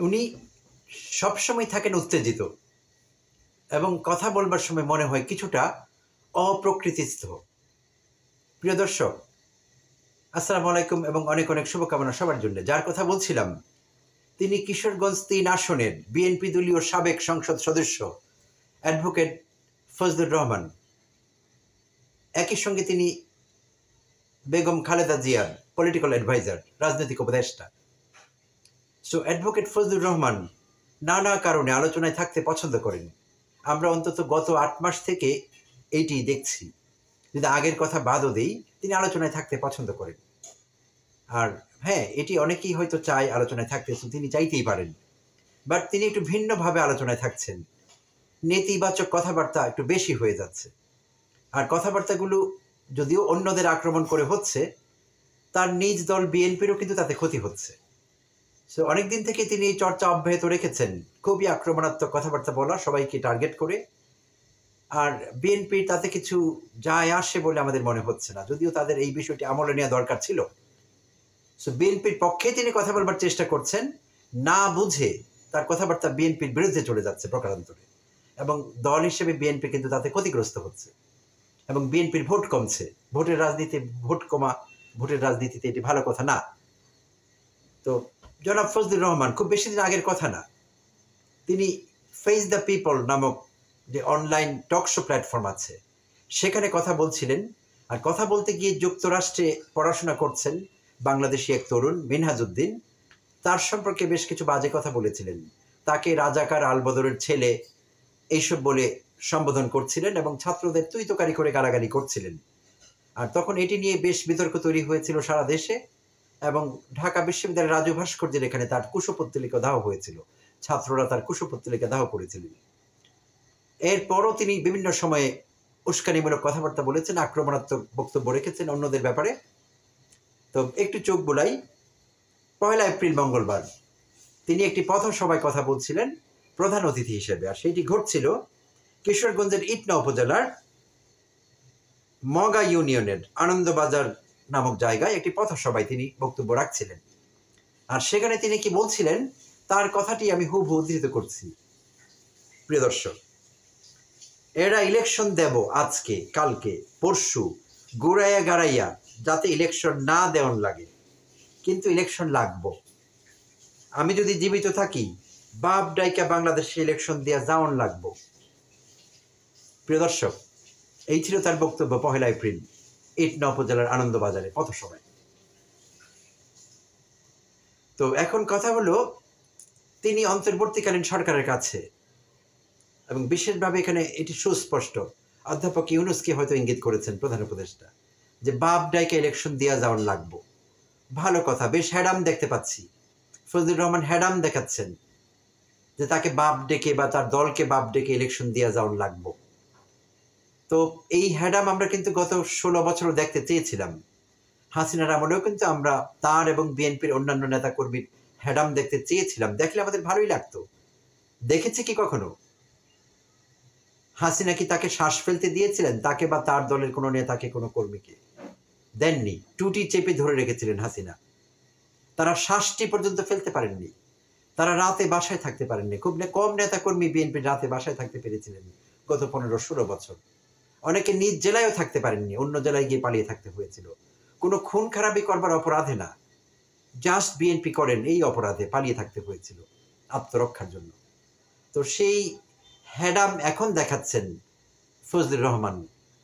উনি সবসময় থাকেন উত্তেজিত এবং কথা বলবার সময় মনে হয় কিছুটা অপ্রকৃতিস্থ। প্রিয় দর্শক, আসসালামু আলাইকুম এবং অনেক অনেক শুভকামনা সবার জন্য। যার কথা বলছিলাম তিনি কিশোরগঞ্জ ৩ আসনের বিএনপি দলীয় সাবেক সংসদ সদস্য অ্যাডভোকেট ফজলুর রহমান। একই সঙ্গে তিনি বেগম খালেদা জিয়ার পলিটিক্যাল অ্যাডভাইজার, রাজনৈতিক উপদেষ্টা। সো অ্যাডভোকেট ফজলুর রহমান নানা কারণে আলোচনায় থাকতে পছন্দ করেন। আমরা অন্তত গত ৮ মাস থেকে এইটি দেখছি। যদি আগের কথা বাদও দেই, তিনি আলোচনায় থাকতে পছন্দ করেন। আর হ্যাঁ, এটি অনেকেই হয়তো চায় আলোচনায় থাকতে, তিনি চাইতেই পারেন, বাট তিনি একটু ভিন্নভাবে আলোচনায় থাকছেন। নেতিবাচক কথাবার্তা একটু বেশি হয়ে যাচ্ছে, আর কথাবার্তাগুলো যদিও অন্যদের আক্রমণ করে হচ্ছে, তার নিজ দল বিএনপিরও কিন্তু তাতে ক্ষতি হচ্ছে। সো অনেকদিন থেকে তিনি এই চর্চা অব্যাহত রেখেছেন, খুবই আক্রমণাত্মক কথাবার্তা বলা, সবাইকে টার্গেট করে। আর বিএনপির তাতে কিছু যায় আসে বলে আমাদের মনে হচ্ছে না, যদিও তাদের এই বিষয়টি আমলে নেওয়া দরকার ছিল। সো বিএনপির পক্ষে তিনি কথা বলবার চেষ্টা করছেন, না বুঝে তার কথাবার্তা বিএনপির বিরুদ্ধে চলে যাচ্ছে প্রকারান্তরে, এবং দল হিসেবে বিএনপি কিন্তু তাতে ক্ষতিগ্রস্ত হচ্ছে এবং বিএনপির ভোট কমছে। ভোটের রাজনীতি, ভোট কমা ভোটের রাজনীতিতে এটি ভালো কথা না। তো জনাব ফজলুর রহমান, খুব বেশি দিন আগের কথা না, তিনি ফেস দ্য পিপল নামক যে অনলাইন টক শো প্ল্যাটফর্ম আছে, সেখানে কথা বলছিলেন। আর কথা বলতে গিয়ে যুক্তরাষ্ট্রে পড়াশোনা করছেন বাংলাদেশি এক তরুণ মিনহাজউদ্দিন, তার সম্পর্কে বেশ কিছু বাজে কথা বলেছিলেন। তাকে রাজাকার, আলবদরের ছেলে এইসব বলে সম্বোধন করছিলেন এবং ছাত্রদের তুইতকারি করে গালাগালি করছিলেন। আর তখন এটি নিয়ে বেশ বিতর্ক তৈরি হয়েছিল সারা দেশে, এবং ঢাকা বিশ্ববিদ্যালয়ের রাজু ভাস্কর্যের এখানে তার কুশপুত্তলিকা দাহ হয়েছিল। ছাত্ররা তার কুশপুত্তলিকা দাহ করেছিলেন। এরপরও তিনি বিভিন্ন সময়ে উস্কানিমূলক কথাবার্তা বলেছেন, আক্রমণাত্মক বক্তব্য রেখেছেন অন্যদের ব্যাপারে। তো একটু চোখ বুলাই, 1 এপ্রিল মঙ্গলবার তিনি একটি পথসভায় কথা বলছিলেন প্রধান অতিথি হিসেবে। আর সেইটি ঘটছিল কিশোরগঞ্জের ইটনা উপজেলার মগা ইউনিয়নের আনন্দবাজার নামক জায়গায় একটি পথসভায় তিনি বক্তব্য রাখছিলেন। আর সেখানে তিনি কি বলছিলেন, তার কথাটি আমি হুবহু উদ্ধৃত করছি। প্রিয় দর্শক, এরা ইলেকশন দেব আজকে, কালকে, পরশু, গুড়াইয়া গাড়াইয়া, যাতে ইলেকশন না দেওয়ান লাগে, কিন্তু ইলেকশন লাগবো। আমি যদি জীবিত থাকি, বাপ ডাইকা বাংলাদেশে ইলেকশন দেওয়া যাওয়ান লাগবো। প্রিয় দর্শক, এই ছিল তার বক্তব্য 1 এপ্রিল ইটনা উপজেলার আনন্দবাজারে পথসভায়। তো এখন কথা হলো, তিনি অন্তর্বর্তীকালীন সরকারের কাছে, এবং বিশেষভাবে এখানে এটি সুস্পষ্ট, অধ্যাপক ইউনূসকে হয়তো ইঙ্গিত করেছেন প্রধান উপদেষ্টা, যে বাপ ডাইকা ইলেকশন দেওয়া যাওয়ান লাগবো। ভালো কথা, বেশ হ্যাডাম দেখতে পাচ্ছি। ফজলুর রহমান হ্যাডাম দেখাচ্ছেন যে তাকে বাপ ডেকে বা তার দলকে বাপ ডেকে ইলেকশন দেওয়া যাওয়ান লাগবো। তো এই হ্যাডাম আমরা কিন্তু গত 16 বছরও দেখতে চেয়েছিলাম। হাসিনার আমলেও কিন্তু আমরা তার এবং বিএনপির অন্যান্য নেতা কর্মীর হ্যাডাম দেখতে চেয়েছিলাম, দেখলে আমাদের ভালোই লাগতো। দেখেছি কি কখনো? হাসিনা কি তাকে শ্বাস ফেলতে দিয়েছিলেন, তাকে বা তার দলের কোনো নেতাকে, কোনো কর্মীকে? দেননি। টুটি চেপে ধরে রেখেছিলেন হাসিনা। তারা শ্বাসটি পর্যন্ত ফেলতে পারেননি। তারা রাতে বাসায় থাকতে পারেননি। খুব কম নেতা কর্মী বিএনপির রাতে বাসায় থাকতে পেরেছিলেন গত 15-16 বছর। অনেকে নিজ জেলায়ও থাকতে পারেননি, অন্য জেলায় গিয়ে পালিয়ে থাকতে হয়েছিল। কোনো খুন খারাপি করবার অপরাধে না, জাস্ট বিএনপি করেন এই অপরাধে পালিয়ে থাকতে হয়েছিল আত্মরক্ষার জন্য। তো সেই হ্যাডাম এখন দেখাচ্ছেন ফজলুর রহমান,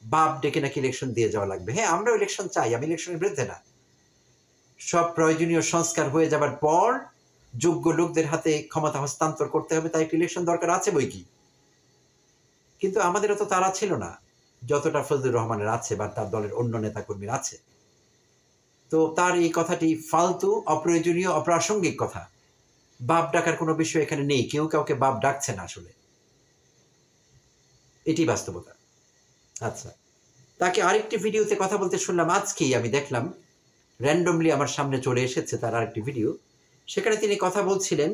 বাপ ডেকে নাকি ইলেকশন দিয়ে যাওয়া লাগবে। হ্যাঁ, আমরাও ইলেকশন চাই, আমি ইলেকশনের বিরুদ্ধে না। সব প্রয়োজনীয় সংস্কার হয়ে যাবার পর যোগ্য লোকদের হাতে ক্ষমতা হস্তান্তর করতে হবে, তাই একটি ইলেকশন দরকার আছে বই কি। কিন্তু আমাদেরও তো তারা ছিল না যতটা ফজলুর রহমানের আছে বা তার দলের অন্য নেতাকর্মীর আছে। তো তার এই কথাটি ফালতু, অপ্রয়োজনীয়, অপ্রাসঙ্গিক কথা। বাপ ডাকার কোনো বিষয় এখানে নেই, কেউ কাউকে বাপ ডাকছে না আসলে, এটি বাস্তবতা। আচ্ছা, তাকে আরেকটি ভিডিওতে কথা বলতে শুনলাম আজকেই, আমি দেখলাম র্যান্ডমলি আমার সামনে চলে এসেছে তার আরেকটি ভিডিও। সেখানে তিনি কথা বলছিলেন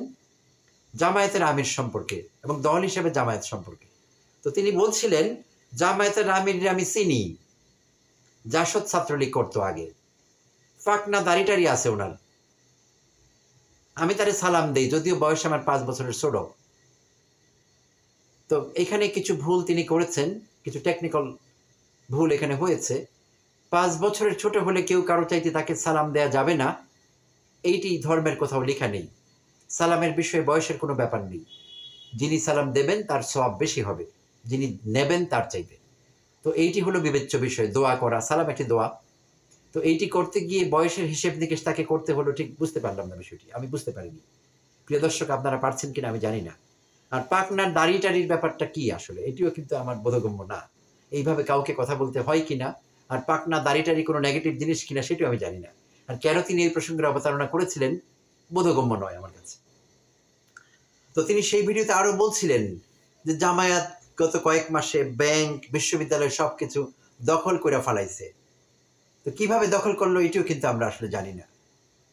জামায়াতের আমির সম্পর্কে এবং দল হিসেবে জামায়াত সম্পর্কে। তো তিনি বলছিলেন, জামায়াতের আমির আমি চিনি, জাসদ ছাত্রলীগ করতো আগে, ফাঁকনা দাড়িটারি আছে ওনার, আমি তারে সালাম দেই, যদিও বয়স আমার 5 বছরের ছোট। তো এখানে কিছু ভুল তিনি করেছেন, কিছু টেকনিক্যাল ভুল এখানে হয়েছে। 5 বছরের ছোট হলে কেউ কারো চাইতে তাকে সালাম দেয়া যাবে না, এইটি ধর্মের কোথাও লেখা নেই। সালামের বিষয়ে বয়সের কোনো ব্যাপার নেই। যিনি সালাম দেবেন তার সওয়াব বেশি হবে, যিনি নেবেন তার চাইতে। তো এইটি হলো বিবেচ্য বিষয়, দোয়া করা। সালাম একটি দোয়া। তো এইটি করতে গিয়ে বয়সের হিসেব নিকেশ তাকে করতে হলো, ঠিক বুঝতে পারলাম না বিষয়টি, আমি বুঝতে পারিনি। প্রিয় দর্শক, আপনারা পারছেন কিনা আমি জানি না। আর পাকনার দাড়ি টাড়ির ব্যাপারটা কি আসলে, এটিও কিন্তু আমার বোধগম্য না। এইভাবে কাউকে কথা বলতে হয় কিনা, আর পাকনা দাড়ি টাড়ি কোনো নেগেটিভ জিনিস কিনা সেটিও আমি জানি না। আর কেন তিনি এই প্রসঙ্গের অবতারণা করেছিলেন বোধগম্য নয় আমার কাছে। তো তিনি সেই ভিডিওতে আরো বলছিলেন যে জামায়াত গত কয়েক মাসে ব্যাংক, বিশ্ববিদ্যালয় সবকিছু দখল করে ফেলাইছে। তো কিভাবে দখল করলো এটিও কিন্তু আমরা আসলে জানি না।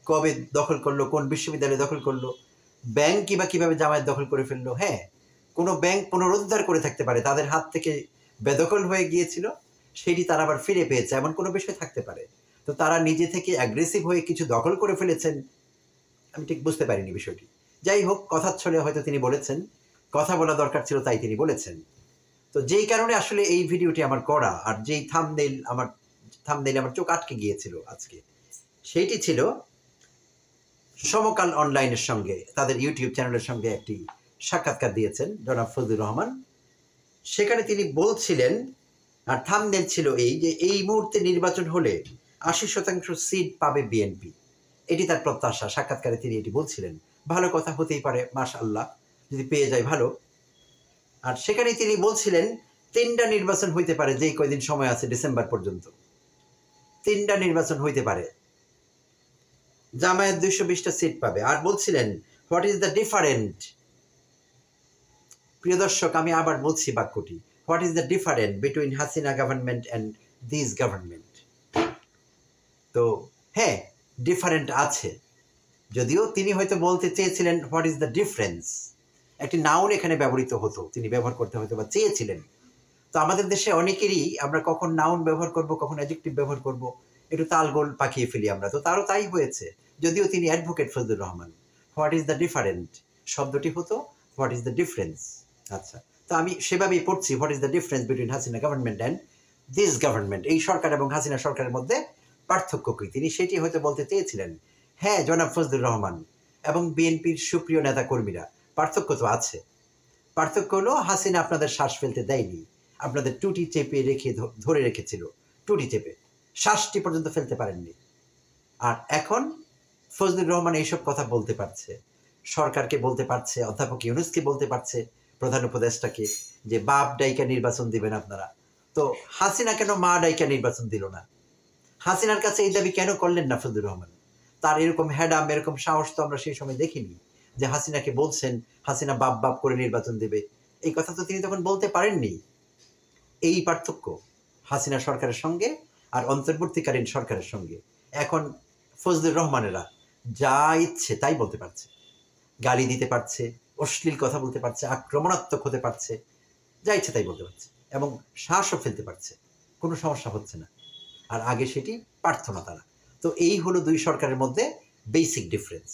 কবে দখল করলো, কোন বিশ্ববিদ্যালয়ে দখল করলো, ব্যাংক কিভাবে জামায়াত দখল করে ফেললো। হ্যাঁ, কোনো ব্যাংক পুনরুদ্ধার করে থাকতে পারে, তাদের হাত থেকে বেদখল হয়ে গিয়েছিল, সেটি তারা আবার ফিরে পেয়েছে, এমন কোনো বিষয় থাকতে পারে। তো তারা নিজে থেকে অ্যাগ্রেসিভ হয়ে কিছু দখল করে ফেলেছেন, আমি ঠিক বুঝতে পারিনি বিষয়টি। যাই হোক, কথার ছলে হয়তো তিনি বলেছেন, কথা বলা দরকার ছিল তাই তিনি বলেছেন। তো যেই কারণে আসলে এই ভিডিওটি আমার করা, আর যেই থাম্বনেইল আমার চোখ আটকে গিয়েছিল আজকে, সেইটি ছিল সমকাল অনলাইনের সঙ্গে, তাদের ইউটিউব চ্যানেলের সঙ্গে একটি সাক্ষাৎকার দিয়েছেন জনাব ফজলুর রহমান। সেখানে তিনি বলছিলেন, আর থাম্বনেইল ছিল এই যে এই মুহূর্তে নির্বাচন হলে 80% সিট পাবে বিএনপি, এটি তার প্রত্যাশা। সাক্ষাৎকারে তিনি এটি বলছিলেন। ভালো কথা, হতেই পারে, মাশআল্লাহ, যদি পেয়ে যায় ভালো। আর সেখানে তিনি বলছিলেন 3টা নির্বাচন হইতে পারে, যেই কয়দিন সময় আছে ডিসেম্বর পর্যন্ত, 3টা নির্বাচন হইতে পারে। জামায়াত 220টা সিট পাবে। আর বলছিলেন, হোয়াট ইজ দ্য ডিফারেন্ট, প্রিয় দর্শক আমি আবার বলছি বাক্যটি, what is the different between Hasina government and this government. তো হ্যাঁ, ডিফারেন্ট আছে, যদিও তিনি হয়তো বলতে চেয়েছিলেন হোয়াট ইজ দ্য ডিফারেন্স। একটি নাউন এখানে ব্যবহৃত হতো, তিনি ব্যবহার করতে হয়তো বা চেয়েছিলেন। তো আমাদের দেশে অনেকেরই আমরা কখন নাউন ব্যবহার করব, কখন অ্যাডজেক্টিভ ব্যবহার করব, একটু তালগোল পাকিয়ে ফেলি আমরা। তো তারও তাই হয়েছে, যদিও তিনি advocate Fazlur Rahman. What is the different শব্দটি হতো হোয়াট ইজ দ্য ডিফারেন্স। আচ্ছা, তো আমি সেভাবেই পড়ছি, what is the difference between Hasina government and this government. এই সরকার এবং হাসিনা সরকারের মধ্যে পার্থক্য কি, তিনি সেটি হয়তো বলতে চেয়েছিলেন। হ্যাঁ জনাব ফজলুর রহমান এবং বিএনপির সুপ্রিয় নেতা কর্মীরা, পার্থক্য তো আছে। পার্থক্য হলো, হাসিনা আপনাদের শ্বাস ফেলতে দেয়নি, আপনাদের টুটি চেপে রেখে ধরে রেখেছিল, টুটি চেপে শ্বাসটি পর্যন্ত ফেলতে পারেননি। আর এখন ফজলুর রহমান এইসব কথা বলতে পারছে, সরকারকে বলতে পারছে, অধ্যাপক ইউনূসকে বলতে পারছে, প্রধান উপদেষ্টাকে, যে বাপ ডাইকা নির্বাচন দিবেন আপনারা। তো হাসিনা কেন মা ডাইকা নির্বাচন দিল না? হাসিনার কাছে এই দাবি কেন করলেন না ফজলুর রহমান? তার এরকম হ্যাডাম, এরকম সাহস তো আমরা সেই সময় দেখিনি, যে হাসিনাকে বলছেন হাসিনা বাপ বাপ করে নির্বাচন দেবে। এই কথা তো তিনি তখন বলতে পারেননি। এই পার্থক্য হাসিনা সরকারের সঙ্গে আর অন্তর্বর্তীকালীন সরকারের সঙ্গে। এখন ফজলুর রহমানেরা যা ইচ্ছে তাই বলতে পারছে, গালি দিতে পারছে, অশ্লীল কথা বলতে পারছে, আক্রমণাত্মক হতে পারছে, যা ইচ্ছে তাই বলতে পারছে, এবং শ্বাসও ফেলতে পারছে, কোনো সমস্যা হচ্ছে না। আর আগে সেটি পারত না তারা। তো এই হলো দুই সরকারের মধ্যে বেসিক ডিফারেন্স।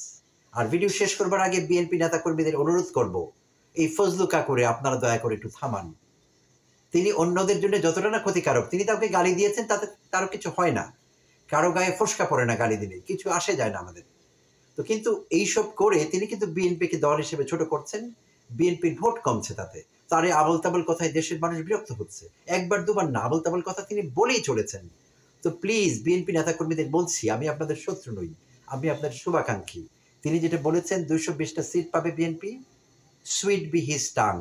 আর ভিডিও শেষ করবার আগে বিএনপি নেতা কর্মীদের অনুরোধ করব, এই ফজলুকা করে আপনারা দয়া করে একটু থামান। তিনি অন্যদের জন্য যতটা না ক্ষতিকারক, তিনি তাকে গালি দিয়েছেন, তাতে তারও কিছু হয় না, কারো গায়ে ফোসকা পড়ে না, গালি দিলে কিছু আসে যায় না আমাদের। তো কিন্তু এইসব করে তিনি কিন্তু বিএনপিকে দল হিসেবে ছোট করছেন, বিএনপির ভোট কমছে তাতে। তার এই আবল তাবল কথায় দেশের মানুষ বিরক্ত হচ্ছে, একবার দুবার না, আবল তাবল কথা তিনি বলেই চলেছেন। তো প্লিজ বিএনপি নেতাকর্মীদের বলছি, আমি আপনাদের শত্রু নই, আমি আপনাদের শুভাকাঙ্ক্ষী। তিনি যেটা বলেছেন 220টা সিট পাবে BNP, sweet be his tongue,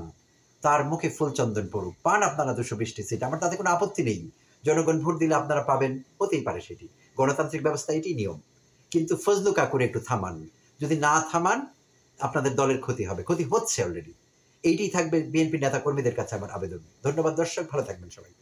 তার মুখে ফুলচন্দন পড়ুক, পান আপনারা 220টি সিট, আমার তাতে কোনো আপত্তি নেই। জনগণ ভোট দিলে আপনারা পাবেন, হতেই পারে, সেটি গণতান্ত্রিক ব্যবস্থা, এটি নিয়ম। কিন্তু ফজলুকা করে একটু থামান, যদি না থামান আপনাদের দলের ক্ষতি হবে, ক্ষতি হচ্ছে অলরেডি। এইটি থাকবে বিএনপি নেতা কর্মীদের কাছে আমার আবেদন। ধন্যবাদ দর্শক, ভালো থাকবেন সবাই।